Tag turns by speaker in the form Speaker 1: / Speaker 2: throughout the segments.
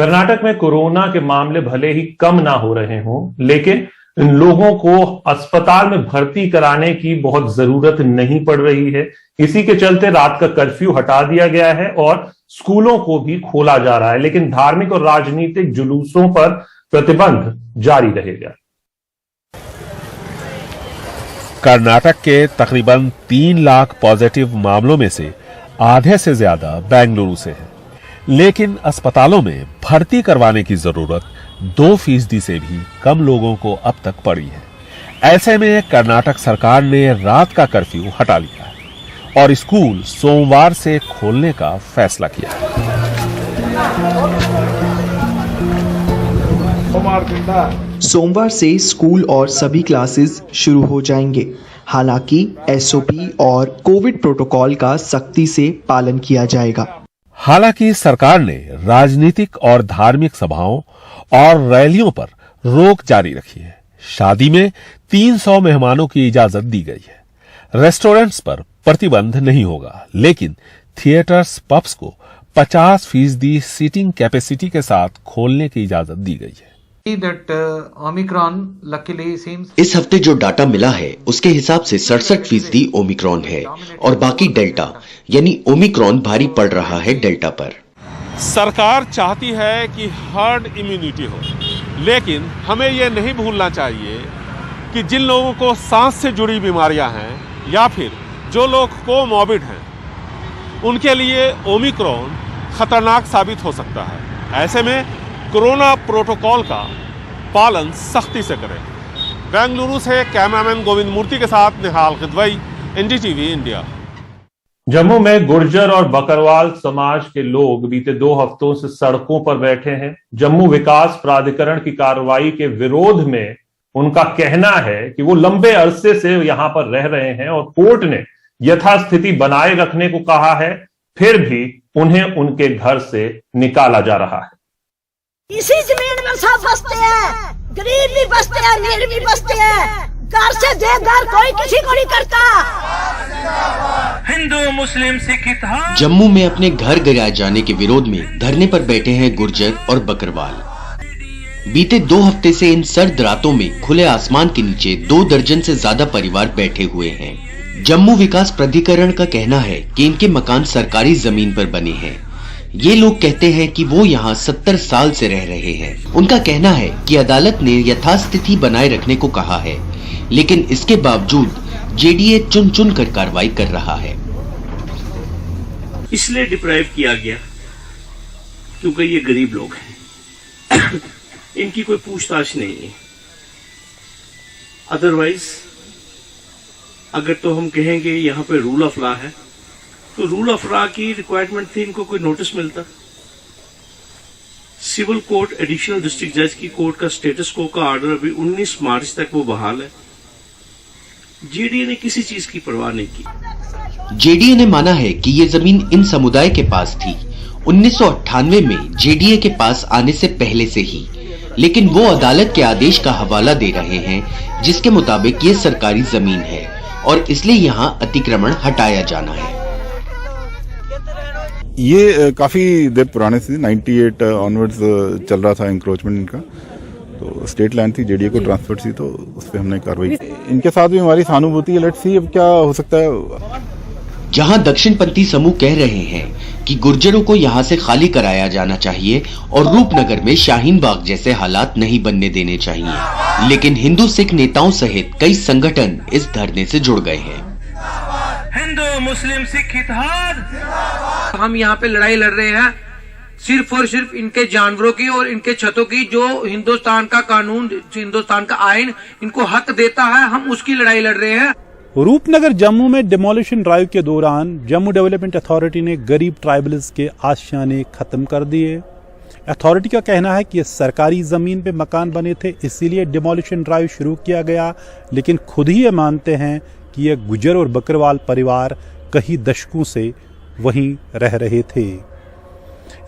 Speaker 1: कर्नाटक में कोरोना के मामले भले ही कम ना हो रहे हों, लेकिन इन लोगों को अस्पताल में भर्ती कराने की बहुत जरूरत नहीं पड़ रही है। इसी के चलते रात का कर्फ्यू हटा दिया गया है और स्कूलों को भी खोला जा रहा है, लेकिन धार्मिक और राजनीतिक जुलूसों पर प्रतिबंध जारी रहेगा।
Speaker 2: कर्नाटक के तकरीबन 3 लाख पॉजिटिव मामलों में से आधे से ज्यादा बेंगलुरु से है, लेकिन अस्पतालों में भर्ती करवाने की जरूरत 2% से भी कम लोगों को अब तक पड़ी है। ऐसे में कर्नाटक सरकार ने रात का कर्फ्यू हटा लिया है और स्कूल सोमवार से खोलने का फैसला किया है।
Speaker 3: सोमवार से स्कूल और सभी क्लासेस शुरू हो जाएंगे। हालांकि एसओपी और कोविड प्रोटोकॉल का सख्ती से पालन किया जाएगा।
Speaker 2: हालांकि सरकार ने राजनीतिक और धार्मिक सभाओं और रैलियों पर रोक जारी रखी है। शादी में 300 मेहमानों की इजाजत दी गई है। रेस्टोरेंट्स पर प्रतिबंध नहीं होगा, लेकिन थिएटर्स, पब्स को 50% सीटिंग कैपेसिटी के साथ खोलने की इजाजत दी गई है।
Speaker 4: इस हफ्ते जो डाटा मिला है उसके हिसाब से 67% ओमिक्रॉन है और बाकी डेल्टा, यानी ओमिक्रॉन भारी पड़ रहा है डेल्टा पर।
Speaker 5: सरकार चाहती है कि हर्ड इम्यूनिटी हो, लेकिन हमें यह नहीं भूलना चाहिए कि जिन लोगों को सांस से जुड़ी बीमारियां हैं या फिर जो लोग कोमॉर्बिड हैं, उनके लिए ओमिक्रॉन खतरनाक साबित हो सकता है। ऐसे में कोरोना प्रोटोकॉल का पालन सख्ती से करें। बेंगलुरु से कैमरामैन गोविंद मूर्ति के साथ निहाल खिदवई, एनडीटीवी इंडिया।
Speaker 1: जम्मू में गुर्जर और बकरवाल समाज के लोग बीते 2 हफ्तों से सड़कों पर बैठे हैं। जम्मू विकास प्राधिकरण की कार्रवाई के विरोध में उनका कहना है कि वो लंबे अरसे से यहां पर रह रहे हैं और कोर्ट ने यथास्थिति बनाए रखने को कहा है, फिर भी उन्हें उनके घर से निकाला जा रहा है।
Speaker 6: इसी जमीन में सब बसते हैं, गरीब भी बसते हैं, अमीर भी बसते हैं। घर से देदार कोई किसी को नहीं करता।
Speaker 7: हिंदू, मुस्लिम, सिख, इतिहास।
Speaker 4: जम्मू में अपने घर गिराए जाने के विरोध में धरने पर बैठे हैं गुर्जर और बकरवाल। बीते 2 हफ्ते से इन सर्द रातों में खुले आसमान के नीचे 2 दर्जन से ज्यादा परिवार बैठे हुए हैं। जम्मू विकास प्राधिकरण का कहना है कि इनके मकान सरकारी जमीन पर बने हैं। ये लोग कहते हैं कि वो यहाँ 70 साल से रह रहे हैं। उनका कहना है कि अदालत ने यथास्थिति बनाए रखने को कहा है, लेकिन इसके बावजूद जेडीए चुन चुन कर कार्रवाई कर रहा है।
Speaker 7: इसलिए डिप्राइव किया गया क्योंकि ये गरीब लोग हैं। इनकी कोई पूछताछ नहीं है। अदरवाइज अगर तो हम कहेंगे यहाँ पे रूल ऑफ लॉ है, तो रूल ऑफ लॉ की रिक्वायरमेंट थी, इनको कोई नोटिस मिलता। सिविल कोर्ट एडिशनल डिस्ट्रिक्ट जज की कोर्ट का स्टेटस को का ऑर्डर अभी 19 मार्च तक वो बहाल है। जेडीए ने किसी चीज की परवाह नहीं की।
Speaker 4: जेडीए ने माना है कि ये जमीन इन समुदाय के पास थी 1998 में जेडीए के पास आने से पहले से ही, लेकिन वो अदालत के आदेश का हवाला दे रहे हैं जिसके मुताबिक ये सरकारी जमीन है और इसलिए यहाँ अतिक्रमण हटाया जाना है।
Speaker 8: ये काफी देर पुराने से 98 ऑनवर्ड्स चल रहा था इंक्रोचमेंट इनका, तो स्टेट लैंड थी, जेडीए को ट्रांसफर थी, तो उस पर हमने कार्रवाई की। इनके साथ भी हमारी सहानुभूति है। लेट्स सी अब क्या हो सकता है।
Speaker 4: जहां दक्षिणपंथी समूह कह रहे हैं कि गुर्जरों को यहां से खाली कराया जाना चाहिए और रूपनगर में शाहीन बाग जैसे हालात नहीं बनने देने चाहिए, लेकिन हिंदू सिख नेताओं सहित कई संगठन इस धरने से जुड़ गए हैं।
Speaker 7: हिंदू, मुस्लिम, सिख, इतिहास।
Speaker 9: हम यहाँ पे लड़ाई लड़ रहे हैं सिर्फ और सिर्फ इनके जानवरों की और इनके छतों की, जो हिंदुस्तान का कानून, हिंदुस्तान का आइन इनको हक देता है, हम उसकी लड़ाई लड़ रहे हैं।
Speaker 10: रूपनगर जम्मू में डिमोलिशन ड्राइव के दौरान जम्मू डेवलपमेंट अथॉरिटी ने गरीब ट्राइबल्स के आशियाने खत्म कर दिए। अथॉरिटी का कहना है कि ये सरकारी जमीन पे मकान बने थे, इसीलिए डिमोलिशन ड्राइव शुरू किया गया, लेकिन खुद ही ये मानते हैं कि ये गुजर और बकरवाल परिवार कई दशकों से वहीं रह रहे थे।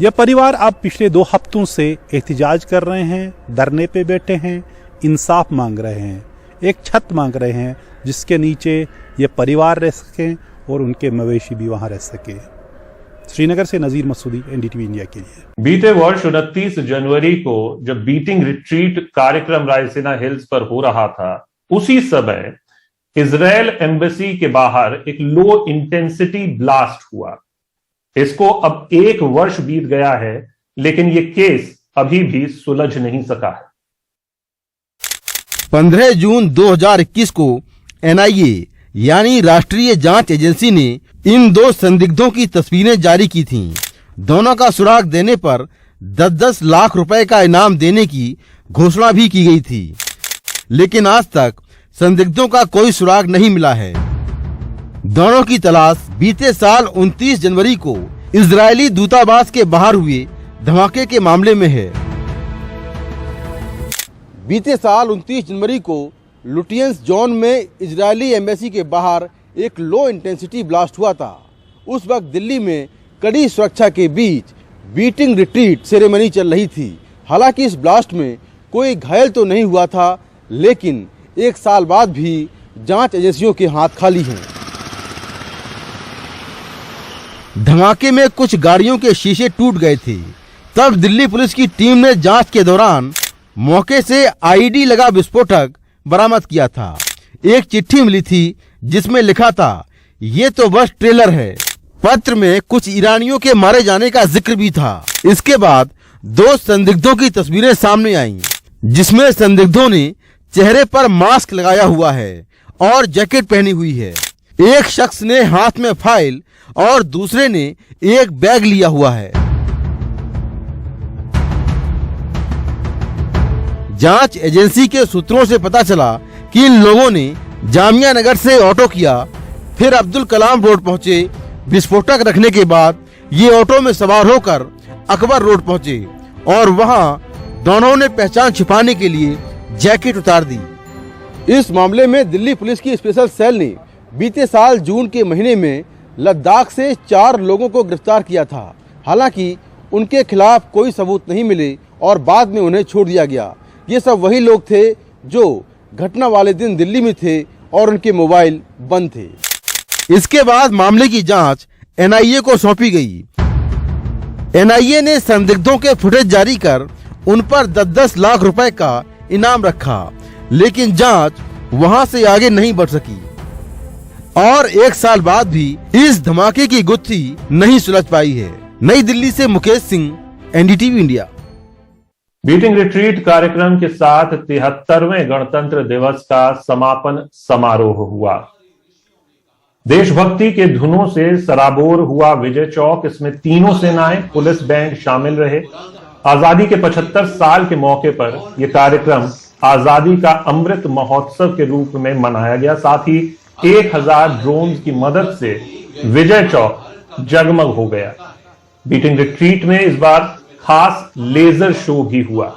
Speaker 10: यह परिवार अब पिछले 2 हफ्तों से एहतिजाज कर रहे हैं, धरने पे बैठे हैं, इंसाफ मांग रहे हैं, एक छत मांग रहे हैं जिसके नीचे ये परिवार रह सकें और उनके मवेशी भी वहां रह सके। श्रीनगर से नजीर मसूदी, एनडीटीवी इंडिया के लिए।
Speaker 1: बीते वर्ष 29 जनवरी को जब बीटिंग रिट्रीट कार्यक्रम रायसीना हिल्स पर हो रहा था, उसी समय इजराइल एम्बेसी के बाहर एक लो इंटेंसिटी ब्लास्ट हुआ। इसको अब 1 वर्ष बीत गया है, लेकिन यह केस अभी भी सुलझ नहीं सका है।
Speaker 11: 15 जून 2021 को एनआईए यानी राष्ट्रीय जांच एजेंसी ने इन 2 संदिग्धों की तस्वीरें जारी की थीं। दोनों का सुराग देने पर 10-10 लाख रुपए का इनाम देने की घोषणा भी की गई थी, लेकिन आज तक संदिग्धों का कोई सुराग नहीं मिला है। दोनों की तलाश बीते साल 29 जनवरी को इजरायली दूतावास के बाहर हुए धमाके के मामले में है। बीते साल 29 जनवरी को लुटियंस जोन में इजरायली एम्बेसी के बाहर एक लो इंटेंसिटी ब्लास्ट हुआ था। उस वक्त दिल्ली में कड़ी सुरक्षा के बीच बीटिंग रिट्रीट सेरेमनी चल रही थी। हालांकि इस ब्लास्ट में कोई घायल तो नहीं हुआ था, लेकिन 1 साल बाद भी जांच एजेंसियों के हाथ खाली हैं। धमाके में कुछ गाड़ियों के शीशे टूट गए थे। तब दिल्ली पुलिस की टीम ने जांच के दौरान मौके से आईईडी लगा विस्फोटक बरामद किया था। एक चिट्ठी मिली थी जिसमें लिखा था, ये तो बस ट्रेलर है। पत्र में कुछ ईरानियों के मारे जाने का जिक्र भी था। इसके बाद 2 संदिग्धों की तस्वीरें सामने आईं, जिसमें संदिग्धों ने चेहरे पर मास्क लगाया हुआ है और जैकेट पहनी हुई है। एक शख्स ने हाथ में फाइल और दूसरे ने एक बैग लिया हुआ है। जांच एजेंसी के सूत्रों से पता चला कि इन लोगों ने जामिया नगर से ऑटो किया, फिर अब्दुल कलाम रोड पहुंचे। विस्फोटक रखने के बाद ये ऑटो में सवार होकर अकबर रोड पहुंचे और वहां दोनों ने पहचान छिपाने के लिए जैकेट उतार दी। इस मामले में दिल्ली पुलिस की स्पेशल सेल ने बीते साल जून के महीने में लद्दाख से 4 लोगों को गिरफ्तार किया था। हालांकि उनके खिलाफ कोई सबूत नहीं मिले और बाद में उन्हें छोड़ दिया गया। ये सब वही लोग थे जो घटना वाले दिन दिल्ली में थे और उनके मोबाइल बंद थे। इसके बाद मामले की जांच एनआईए को सौंपी गई। एनआईए ने संदिग्धों के फुटेज जारी कर उन पर 10-10 लाख रुपए का इनाम रखा, लेकिन जांच वहां से आगे नहीं बढ़ सकी और 1 साल बाद भी इस धमाके की गुत्थी नहीं सुलझ पाई है। नई दिल्ली से Mukesh Singh, NDTV India.
Speaker 1: Beating retreat कार्यक्रम के साथ 73वें गणतंत्र दिवस का समापन समारोह हुआ। देशभक्ति के धुनों से सराबोर हुआ विजय चौक। इसमें तीनों सेनाएं, पुलिस बैंड शामिल रहे। आजादी के 75 साल के मौके पर यह कार्यक्रम आजादी का अमृत महोत्सव के रूप में मनाया गया। साथ ही 1000 ड्रोन की मदद से विजय चौक जगमग हो गया। बीटिंग रिट्रीट में इस बार खास लेजर शो भी हुआ,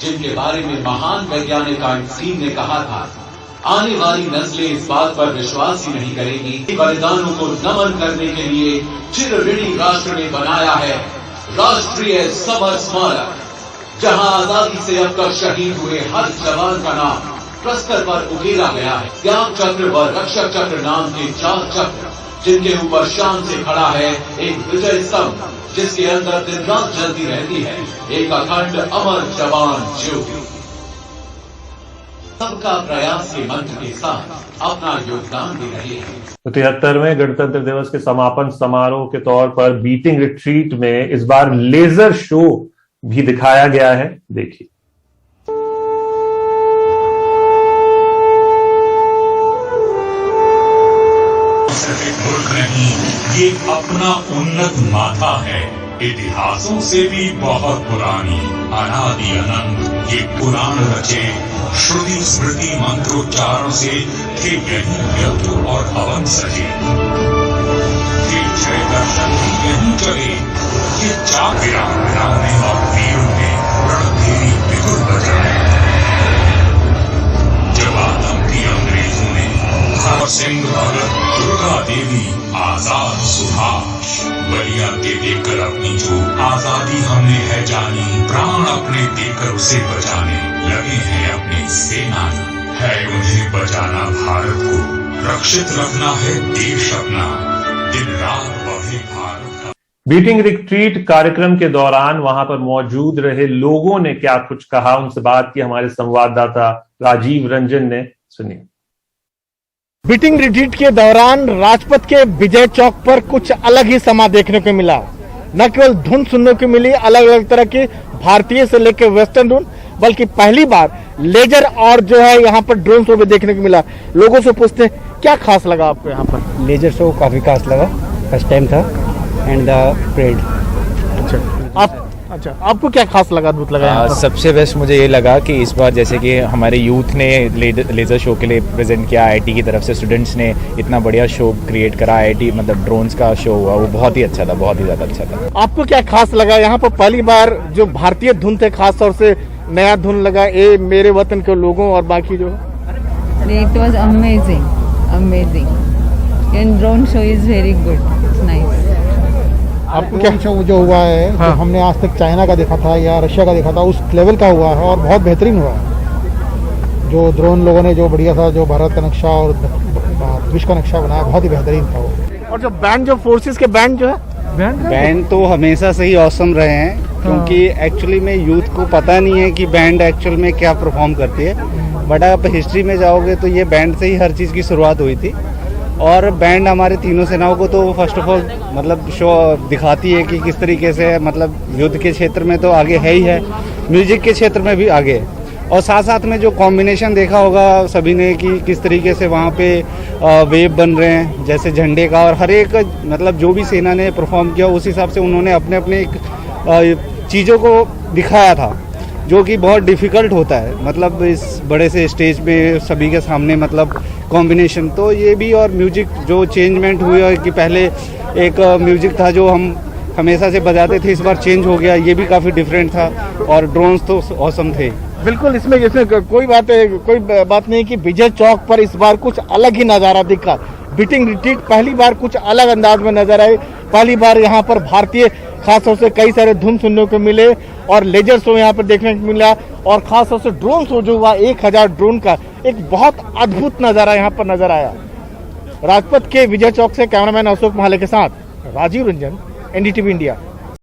Speaker 12: जिनके बारे में महान वैज्ञानिक आइंस्टीन ने कहा था, आने वाली नस्लें इस बात पर विश्वास ही नहीं करेंगी। बलिदानों को नमन करने के लिए चिर ऋणी राष्ट्र ने बनाया है राष्ट्रीय समर स्मारक, जहां आजादी से अब तक शहीद हुए हर जवान का नाम प्रस्तर पर उकेरा गया है। त्याग चक्र व रक्षक चक्र नाम के 4 चक्र, जिनके ऊपर शान से खड़ा है एक विजय स्तंभ, जिसके अंदर दिन रात जलती रहती है एक अखंड अमर जवान ज्योति। सबका प्रयास के मंत्र के साथ अपना योगदान दे रहे हैं।
Speaker 1: 73वें गणतंत्र दिवस के समापन समारोह के तौर पर बीटिंग रिट्रीट में इस बार लेजर शो भी दिखाया गया है। देखिए।
Speaker 13: मुल्क नहीं, ये अपना उन्नत माथा है, इतिहासों से भी बहुत पुरानी, अनादि अनंत ये पुराण रचे, श्रुति स्मृति मंत्रोच्चारों से थे यही यज्ञ और हवन सजे, थे जय दर्शन यही चले, ये चाक वीराने और वीरों ने रणभेरी बिगुल बजाए। जब आतंक की अंग्रेजों ने भगत सिंह, भगत, दुर्गा देवी, आजाद सुभाष बलिया के देकर अपनी जो आजादी हमने है जानी, प्राण अपने देकर उसे बचाने लगे हैं अपने सेनानी। है उन्हें बचाना भारत को, रक्षित रखना है देश अपना, दिन रात बढ़े भारत।
Speaker 1: बीटिंग रिट्रीट कार्यक्रम के दौरान वहां पर मौजूद रहे लोगों ने क्या कुछ कहा, उनसे बात की हमारे संवाददाता राजीव रंजन ने। सुनिए।
Speaker 14: बीटिंग रिट्रीट के दौरान राजपथ के विजय चौक पर कुछ अलग ही समा देखने को मिला। न केवल धुन सुनने को मिली अलग अलग तरह की भारतीय से लेकर वेस्टर्न धुन, बल्कि पहली बार लेजर और जो है यहाँ पर ड्रोन शो भी देखने को मिला। लोगों से पूछते हैं क्या खास लगा आपको यहाँ पर?
Speaker 15: लेजर शो काफी खास लगा, फर्स्ट टाइम था एंड द परेड।
Speaker 14: अच्छा, आपको क्या खास लगा, अद्भुत लगा यहाँ पर?
Speaker 16: सबसे बेस्ट मुझे ये लगा कि इस बार जैसे कि हमारे यूथ ने लेज़र शो के लिए प्रेजेंट किया, आईआईटी की तरफ से स्टूडेंट्स ने इतना बढ़िया शो क्रिएट करा, आईआईटी मतलब ड्रोन्स का शो हुआ, वो बहुत ही अच्छा था, बहुत ही ज़्यादा अच्छा था।
Speaker 14: आपको क्या खास लगा यहाँ पर? पहली बार जो भारतीय धुन थे, खास तौर से नया धुन लगा, ये मेरे वतन के लोगों और बाकी जो
Speaker 17: it was amazing and drone show is very good, it's nice.
Speaker 14: आपको क्या
Speaker 15: शो जो हुआ है जो हमने आज तक चाइना का देखा था या रशिया का देखा था, उस लेवल का हुआ है और बहुत बेहतरीन हुआ है। जो ड्रोन लोगों ने जो बढ़िया था, जो भारत का नक्शा और विश्व का नक्शा बनाया, बहुत ही बेहतरीन था वो।
Speaker 14: और जो बैंड, जो फोर्सेस के बैंड जो है,
Speaker 15: बैंड तो हमेशा से ही औसम रहे हैं, क्योंकि एक्चुअली में यूथ को पता नहीं है कि बैंड एक्चुअल में क्या परफॉर्म करती है। बट आप हिस्ट्री में जाओगे तो ये बैंड से ही हर चीज़ की शुरुआत हुई थी। और बैंड हमारे तीनों सेनाओं को तो फर्स्ट ऑफ ऑल मतलब शो दिखाती है कि किस तरीके से मतलब युद्ध के क्षेत्र में तो आगे है ही है, म्यूजिक के क्षेत्र में भी आगे है। और साथ साथ में जो कॉम्बिनेशन देखा होगा सभी ने कि किस तरीके से वहाँ पे वेव बन रहे हैं जैसे झंडे का, और हर एक मतलब जो भी सेना ने परफॉर्म किया उस हिसाब से उन्होंने अपने अपने चीज़ों को दिखाया था, जो कि बहुत डिफ़िकल्ट होता है मतलब इस बड़े से स्टेज पे सभी के सामने मतलब कॉम्बिनेशन। तो ये भी, और म्यूजिक जो चेंजमेंट हुई है कि पहले एक म्यूजिक था जो हम हमेशा से बजाते थे, इस बार चेंज हो गया, ये भी काफ़ी डिफरेंट था। और ड्रोन्स तो ऑसम थे।
Speaker 14: बिल्कुल, इसमें कोई बात नहीं कि विजय चौक पर इस बार कुछ अलग ही नज़ारा दिखा। बीटिंग रिट्रीट पहली बार कुछ अलग अंदाज में नजर आई। पहली बार यहाँ पर भारतीय खासतौर से कई सारे धुन सुनने को मिले और लेजर शो यहाँ पर देखने को मिला, और खासतौर से ड्रोन शो जो हुआ 1000 ड्रोन का, एक बहुत अद्भुत नज़ारा यहाँ पर नजर आया। राजपथ के विजय चौक से कैमरामैन अशोक महाले के साथ राजीव रंजन, एनडीटीवी इंडिया।